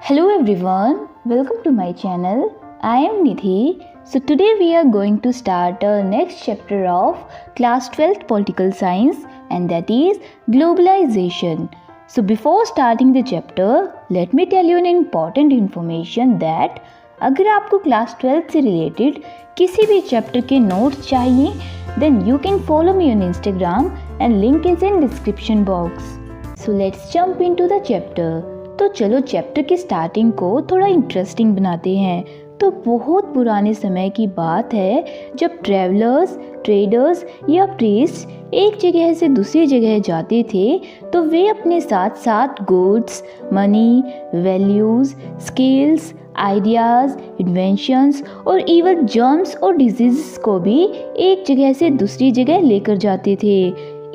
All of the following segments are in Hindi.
Hello everyone, welcome to my channel. I am Nidhi. So today we are going to start our next chapter of class 12th political science, and that is globalization. So before starting the chapter, let me tell you an important information that अगर आपको क्लास 12th से रिलेटेड किसी भी चैप्टर के नोट्स चाहिए then you can follow me on Instagram and link is in description box. So let's jump into the chapter. तो चलो चैप्टर की स्टार्टिंग को थोड़ा इंटरेस्टिंग बनाते हैं। तो बहुत पुराने समय की बात है जब ट्रैवलर्स, ट्रेडर्स या प्रीस्ट एक जगह से दूसरी जगह जाते थे तो वे अपने साथ साथ goods, money, values, skills, ideas, inventions और इवन जर्म्स और डिजीज़ को भी एक जगह से दूसरी जगह लेकर जाते थे।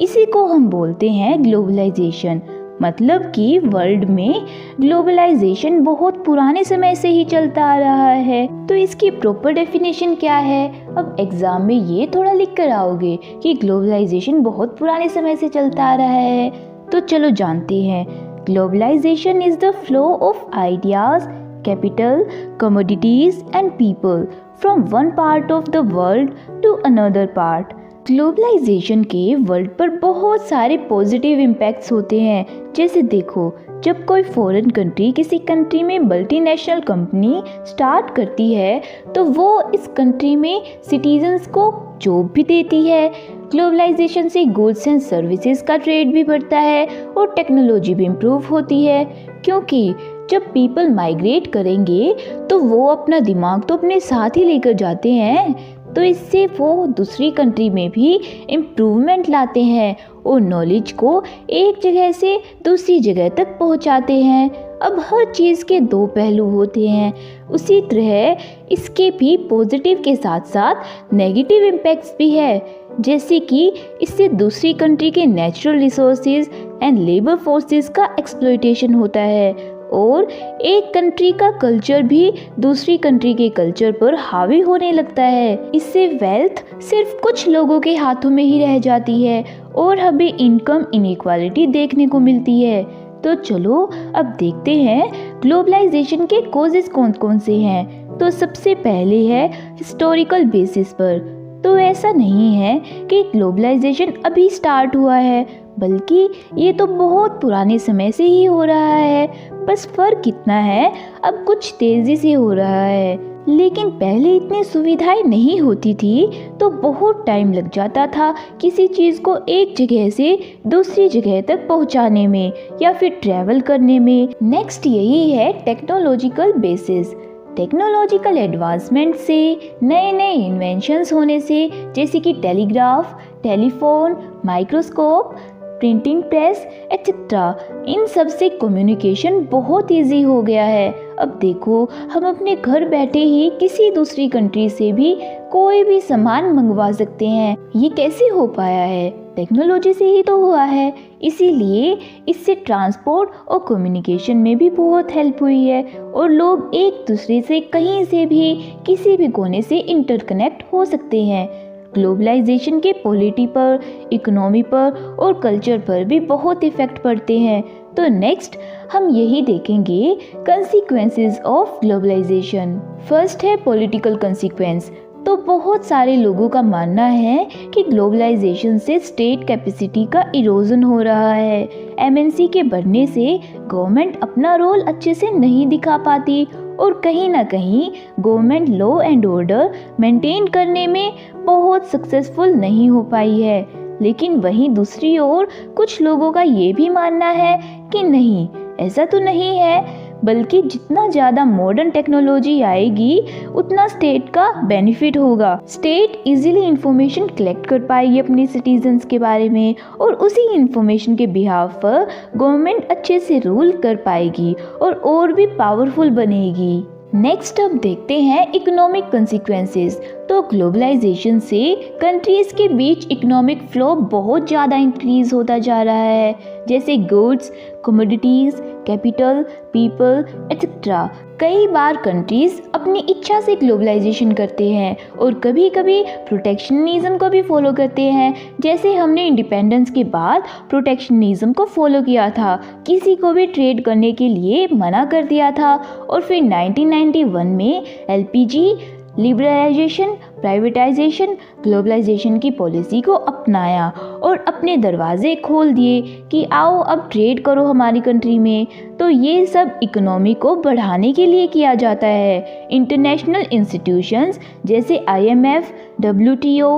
इसी को हम बोलते हैं ग्लोबलाइजेशन। मतलब कि वर्ल्ड में ग्लोबलाइजेशन बहुत पुराने समय से ही चलता आ रहा है। तो इसकी प्रॉपर डेफिनेशन क्या है? अब एग्जाम में ये थोड़ा लिख कर आओगे कि ग्लोबलाइजेशन बहुत पुराने समय से चलता आ रहा है। तो चलो जानते हैं। Globalisation is the flow of ideas, capital, commodities and people from one part of the world to another part. Globalisation के वर्ल्ड पर बहुत सारे पॉजिटिव इम्पैक्ट्स होते हैं। जैसे देखो, जब कोई फॉरेन कंट्री किसी कंट्री में मल्टीनेशनल कंपनी स्टार्ट करती है तो वो इस कंट्री में सिटीजन्स को जॉब भी देती है। ग्लोबलाइजेशन से गुड्स एंड सर्विसेज का ट्रेड भी बढ़ता है और टेक्नोलॉजी भी इम्प्रूव होती है, क्योंकि जब पीपल माइग्रेट करेंगे तो वो अपना दिमाग तो अपने साथ ही लेकर जाते हैं, तो इससे वो दूसरी कंट्री में भी इम्प्रूवमेंट लाते हैं और नॉलेज को एक जगह से दूसरी जगह तक पहुंचाते हैं। अब हर चीज़ के दो पहलू होते हैं, उसी तरह इसके भी पॉजिटिव के साथ साथ नेगेटिव इम्पैक्ट्स भी है। जैसे कि इससे दूसरी कंट्री के natural resources and labour forces का एक्सप्लॉयटेशन होता है और एक कंट्री का कल्चर भी दूसरी कंट्री के कल्चर पर हावी होने लगता है। इससे वेल्थ सिर्फ कुछ लोगों के हाथों में ही रह जाती है और हमें इनकम इनइक्वालिटी देखने को मिलती है। तो चलो अब देखते हैं ग्लोबलाइजेशन के कॉजेज कौन कौन से हैं। तो सबसे पहले है हिस्टोरिकल बेसिस पर। तो ऐसा नहीं है कि ग्लोबलाइजेशन अभी स्टार्ट हुआ है, बल्कि ये तो बहुत पुराने समय से ही हो रहा है। बस फर्क कितना है, अब कुछ तेजी से हो रहा है। लेकिन पहले इतनी सुविधाएं नहीं होती थी तो बहुत टाइम लग जाता था किसी चीज़ को एक जगह से दूसरी जगह तक पहुंचाने में या फिर ट्रैवल करने में। नेक्स्ट यही है टेक्नोलॉजिकल बेसिस। टेक्नोलॉजिकल एडवांसमेंट से, नए नए इन्वेंशंस होने से, जैसे कि telegraph, telephone, microscope, printing press etcetera, इन सब से कम्युनिकेशन बहुत इजी हो गया है। अब देखो, हम अपने घर बैठे ही किसी दूसरी कंट्री से भी कोई भी सामान मंगवा सकते हैं। ये कैसे हो पाया है? टेक्नोलॉजी से ही तो हुआ है। इसीलिए इससे ट्रांसपोर्ट और कम्युनिकेशन में भी बहुत हेल्प हुई है और लोग एक दूसरे से कहीं से भी किसी भी कोने से इंटरकनेक्ट हो सकते हैं। ग्लोबलाइजेशन के पॉलिटी पर, इकोनॉमी पर और कल्चर पर भी बहुत इफेक्ट पड़ते हैं। तो नेक्स्ट हम यही देखेंगे कंसीक्वेंसेस ऑफ ग्लोबलाइजेशन। फर्स्ट है पॉलिटिकल कंसीक्वेंस। तो बहुत सारे लोगों का मानना है कि ग्लोबलाइजेशन से स्टेट कैपेसिटी का इरोजन हो रहा है। एमएनसी के बढ़ने से गवर्नमेंट अपना रोल अच्छे से नहीं दिखा पाती और कहीं ना कहीं government law and order maintain करने में बहुत सक्सेसफुल नहीं हो पाई है। लेकिन वहीं दूसरी ओर कुछ लोगों का ये भी मानना है कि नहीं, ऐसा तो नहीं है, बल्कि जितना ज़्यादा मॉडर्न टेक्नोलॉजी आएगी उतना स्टेट का बेनिफिट होगा। स्टेट इजीली इंफॉर्मेशन कलेक्ट कर पाएगी अपने सिटीजन्स के बारे में और उसी इंफॉर्मेशन के बिहाफ पर गवर्नमेंट अच्छे से रूल कर पाएगी और भी पावरफुल बनेगी। नेक्स्ट अब देखते हैं इकोनॉमिक कंसीक्वेंसेस। तो ग्लोबलाइजेशन से कंट्रीज़ के बीच इकोनॉमिक फ्लो बहुत ज़्यादा इंक्रीज़ होता जा रहा है, जैसे goods, commodities, capital, people etcetera. कई बार कंट्रीज़ अपनी इच्छा से ग्लोबलाइजेशन करते हैं और कभी कभी प्रोटेक्शनिज्म को भी फॉलो करते हैं, जैसे हमने इंडिपेंडेंस के बाद प्रोटेक्शनिज्म को फॉलो किया था, किसी को भी ट्रेड करने के लिए मना कर दिया था। और फिर 1991 में एलपीजी, लिबरलाइजेशन, प्राइवेटाइजेशन, ग्लोबलाइजेशन की पॉलिसी को अपनाया और अपने दरवाजे खोल दिए कि आओ अब ट्रेड करो हमारी कंट्री में। तो ये सब इकोनॉमी को बढ़ाने के लिए किया जाता है। इंटरनेशनल इंस्टीट्यूशंस जैसे आईएमएफ, डब्ल्यूटीओ,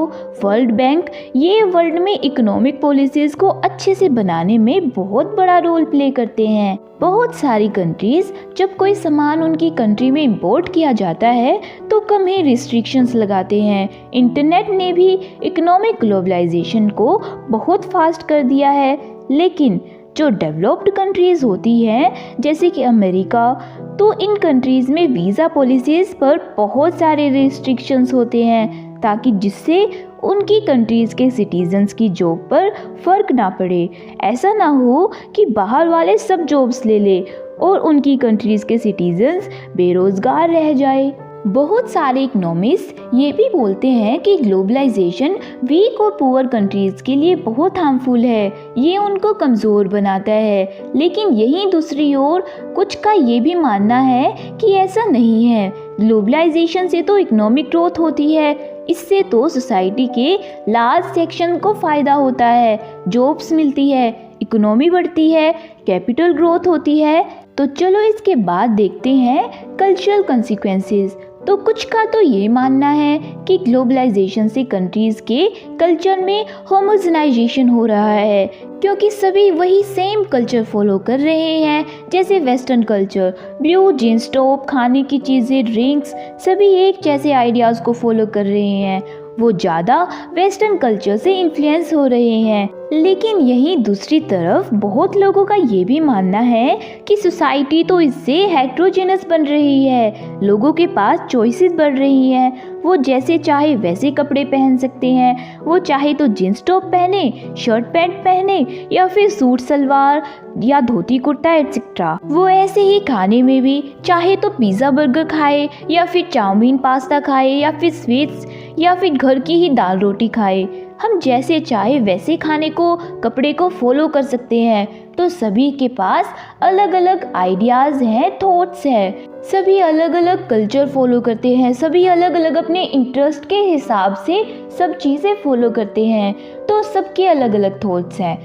वर्ल्ड बैंक, ये वर्ल्ड में इकोनॉमिक पॉलिसीज़ को अच्छे से बनाने में बहुत बड़ा रोल प्ले करते हैं। बहुत सारी कंट्रीज़ जब कोई सामान उनकी कंट्री में इंपोर्ट किया जाता है तो कम ही रिस्ट्रिक्शंस लगाते हैं। इंटरनेट ने भी इकोनॉमिक ग्लोबलाइजेशन को बहुत फास्ट कर दिया है, लेकिन जो डेवलप्ड कंट्रीज़ होती हैं जैसे कि अमेरिका, तो इन कंट्रीज़ में वीज़ा पॉलिसीज़ पर बहुत सारे रिस्ट्रिक्शंस होते हैं, ताकि जिससे उनकी कंट्रीज़ के सिटीजन्स की जॉब पर फ़र्क ना पड़े। ऐसा ना हो कि बाहर वाले सब जॉब्स ले ले और उनकी कंट्रीज़ के सिटीजन्स बेरोज़गार रह जाए। बहुत सारे इकोनॉमिस्ट ये भी बोलते हैं कि ग्लोबलाइजेशन वीक और पुअर कंट्रीज़ के लिए बहुत हार्मफुल है, ये उनको कमज़ोर बनाता है। लेकिन यहीं दूसरी ओर कुछ का ये भी मानना है कि ऐसा नहीं है। ग्लोबलाइजेशन से तो इकोनॉमिक ग्रोथ होती है, इससे तो सोसाइटी के लार्ज सेक्शन को फ़ायदा होता है, जॉब्स मिलती है, इकोनॉमी बढ़ती है, कैपिटल ग्रोथ होती है। तो चलो इसके बाद देखते हैं कल्चरल कंसिक्वेंसेस। तो कुछ का तो ये मानना है कि ग्लोबलाइजेशन से कंट्रीज़ के कल्चर में होमोजेनाइजेशन हो रहा है, क्योंकि सभी वही सेम कल्चर फॉलो कर रहे हैं, जैसे western culture, blue jeans top, खाने की चीज़ें, ड्रिंक्स, सभी एक जैसे आइडियाज़ को फॉलो कर रहे हैं। वो ज़्यादा वेस्टर्न कल्चर से इन्फ्लुएंस हो रहे हैं। लेकिन यहीं दूसरी तरफ बहुत लोगों का ये भी मानना है कि सोसाइटी तो इससे हेट्रोजेनस बन रही है, लोगों के पास चॉइसेस बढ़ रही हैं, वो जैसे चाहे वैसे कपड़े पहन सकते हैं, वो चाहे तो जींस टॉप पहने, शर्ट पैंट पहने या फिर सूट सलवार या धोती कुर्ता एक्सेट्रा। वो ऐसे ही खाने में भी चाहे तो पिज़्ज़ा बर्गर खाए या फिर चाउमीन पास्ता खाए या फिर स्वीट्स या फिर घर की ही दाल रोटी खाए। हम जैसे चाहे वैसे खाने को, कपड़े को फॉलो कर सकते हैं। तो सभी के पास अलग अलग आइडियाज़ हैं, थॉट्स हैं, सभी अलग अलग कल्चर फॉलो करते हैं, सभी अलग अलग अपने इंटरेस्ट के हिसाब से सब चीज़ें फॉलो करते हैं। तो सबके अलग अलग थॉट्स हैं।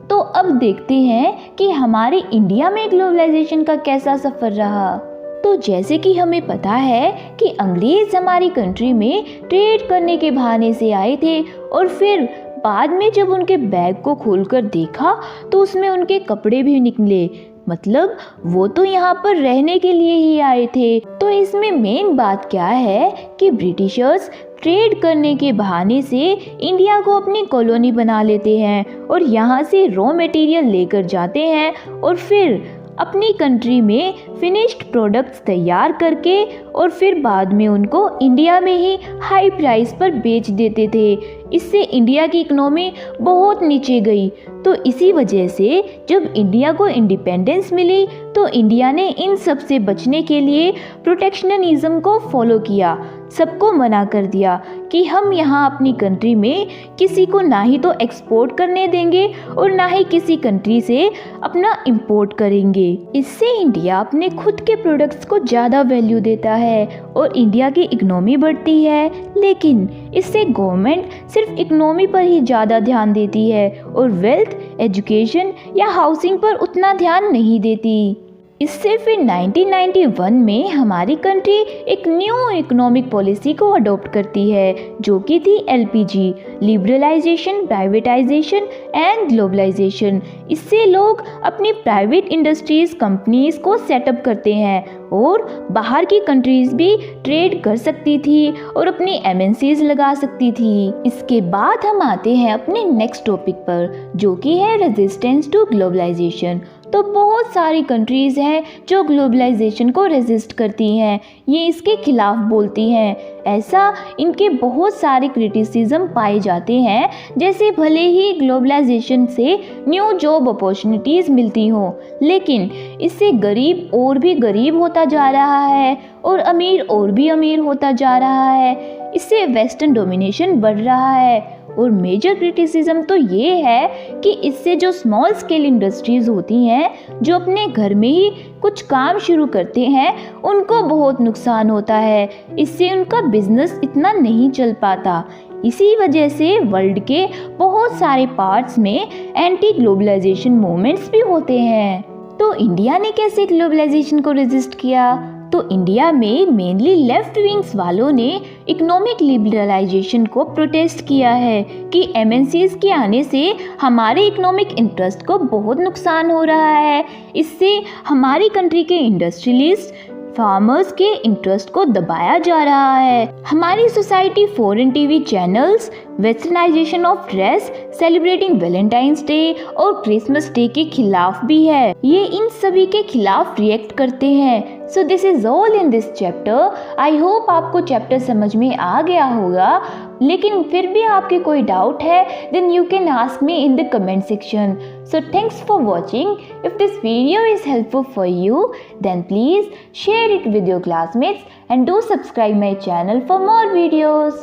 तो अब देखते हैं कि हमारे इंडिया में ग्लोबलाइजेशन का कैसा सफ़र रहा। तो जैसे कि हमें पता है कि अंग्रेज़ हमारी कंट्री में ट्रेड करने के बहाने से आए थे और फिर बाद में जब उनके बैग को खोलकर देखा तो उसमें उनके कपड़े भी निकले, मतलब वो तो यहाँ पर रहने के लिए ही आए थे। तो इसमें मेन बात क्या है कि ब्रिटिशर्स ट्रेड करने के बहाने से इंडिया को अपनी कॉलोनी बना लेते हैं और यहाँ से रॉ मटेरियल लेकर जाते हैं और फिर अपनी कंट्री में फिनिश्ड प्रोडक्ट्स तैयार करके और फिर बाद में उनको इंडिया में ही हाई प्राइस पर बेच देते थे। इससे इंडिया की इकोनॉमी बहुत नीचे गई। तो इसी वजह से जब इंडिया को इंडिपेंडेंस मिली तो इंडिया ने इन सब से बचने के लिए प्रोटेक्शनिज्म को फॉलो किया, सबको मना कर दिया कि हम यहाँ अपनी कंट्री में किसी को ना ही तो एक्सपोर्ट करने देंगे और ना ही किसी कंट्री से अपना इंपोर्ट करेंगे। इससे इंडिया अपने खुद के प्रोडक्ट्स को ज़्यादा वैल्यू देता है और इंडिया की इकोनॉमी बढ़ती है। लेकिन इससे गवर्नमेंट सिर्फ इकोनॉमी पर ही ज़्यादा ध्यान देती है और वेल्थ, एजुकेशन या हाउसिंग पर उतना ध्यान नहीं देती। इससे फिर 1991 में हमारी कंट्री एक न्यू इकोनॉमिक पॉलिसी को अडॉप्ट करती है, जो कि थी LPG, liberalisation, privatisation and globalisation. इससे लोग अपनी प्राइवेट इंडस्ट्रीज, कंपनीज को सेटअप करते हैं और बाहर की कंट्रीज भी ट्रेड कर सकती थी और अपनी एमएनसीज लगा सकती थी। इसके बाद हम आते हैं अपने नेक्स्ट टॉपिक पर, जो कि है रेजिस्टेंस टू ग्लोबलाइजेशन। तो बहुत सारी कंट्रीज़ हैं जो ग्लोबलाइजेशन को रेजिस्ट करती हैं, ये इसके खिलाफ बोलती हैं। ऐसा इनके बहुत सारे क्रिटिसिज्म पाए जाते हैं, जैसे भले ही ग्लोबलाइजेशन से न्यू जॉब अपॉर्चुनिटीज़ मिलती हों, लेकिन इससे गरीब और भी गरीब होता जा रहा है और अमीर और भी अमीर होता जा रहा है। इससे वेस्टर्न डोमिनेशन बढ़ रहा है। और मेजर क्रिटिसिज्म तो ये है कि इससे जो स्मॉल स्केल इंडस्ट्रीज़ होती हैं, जो अपने घर में ही कुछ काम शुरू करते हैं, उनको बहुत नुकसान होता है। इससे उनका बिजनेस इतना नहीं चल पाता। इसी वजह से वर्ल्ड के बहुत सारे पार्ट्स में एंटी ग्लोबलाइजेशन मूवमेंट्स भी होते हैं। तो इंडिया ने कैसे ग्लोबलाइजेशन को रेजिस्ट किया? तो इंडिया में मेनली लेफ्ट विंग्स वालों ने इकोनॉमिक लिबरलाइजेशन को प्रोटेस्ट किया है कि एमएनसीज के आने से हमारे इकोनॉमिक इंटरेस्ट को बहुत नुकसान हो रहा है। इससे हमारी कंट्री के इंडस्ट्रियलिस्ट फार्मर्स के इंटरेस्ट को दबाया जा रहा है। हमारी society foreign TV channels, westernisation of dress, celebrating Valentine's Day और क्रिसमस डे के खिलाफ भी है। ये इन सभी के खिलाफ रिएक्ट करते हैं। So this is all in this chapter. I hope आपको चैप्टर समझ में आ गया होगा, लेकिन फिर भी आपके कोई डाउट है then you can ask me in the comment section. So thanks for watching. If this video is helpful for you, then please share it with your classmates and do subscribe my channel for more videos.